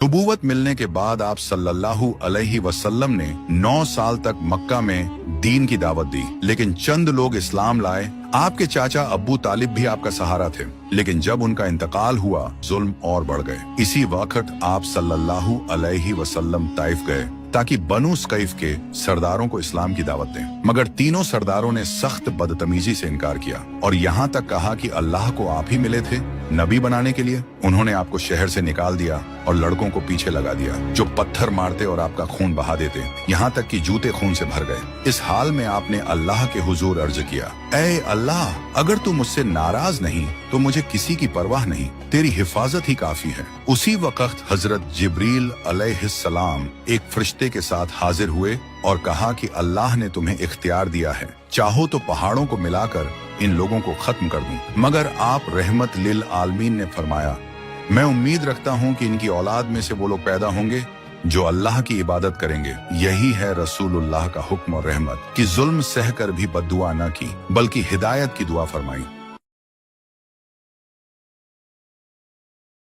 नबूवत मिलने के बाद आप सल्लल्लाहु अलैहि वसल्लम ने 9 साल तक मक्का में दीन की दावत दी, लेकिन चंद लोग इस्लाम लाए। आपके चाचा अब्बू तालिब भी आपका सहारा थे, लेकिन जब उनका इंतकाल हुआ जुल्म और बढ़ गए। इसी वक्त आप सल्लल्लाहु अलैहि वसल्लम ताइफ गए ताकि बनु सकैफ के सरदारों को इस्लाम की दावत दें, मगर तीनों सरदारों ने सख्त बदतमीजी से इनकार किया और यहाँ तक कहा कि अल्लाह को आप ही मिले थे नबी बनाने के लिए। उन्होंने आपको शहर से निकाल दिया और लड़कों को पीछे लगा दिया जो पत्थर मारते और आपका खून बहा देते, यहाँ तक कि जूते खून से भर गए। इस हाल में आपने अल्लाह के हुजूर अर्ज किया, ऐ अल्लाह, अगर तू मुझसे नाराज नहीं तो मुझे किसी की परवाह नहीं, तेरी हिफाजत ही काफी है। उसी वक्त हजरत जिब्रील अलैहिस्सलाम एक फरिश्ते के साथ हाजिर हुए और कहा कि अल्लाह ने तुम्हें इख्तियार दिया है, चाहो तो पहाड़ों को मिलाकर इन लोगों को खत्म कर दूं। मगर आप रहमत लिल आलमीन ने फरमाया, मैं उम्मीद रखता हूं कि इनकी औलाद में से वो लोग पैदा होंगे जो अल्लाह की इबादत करेंगे। यही है रसूलुल्लाह का हुक्म और रहमत कि जुल्म सहकर भी बद्दुआ न की, बल्कि हिदायत की दुआ फरमाई।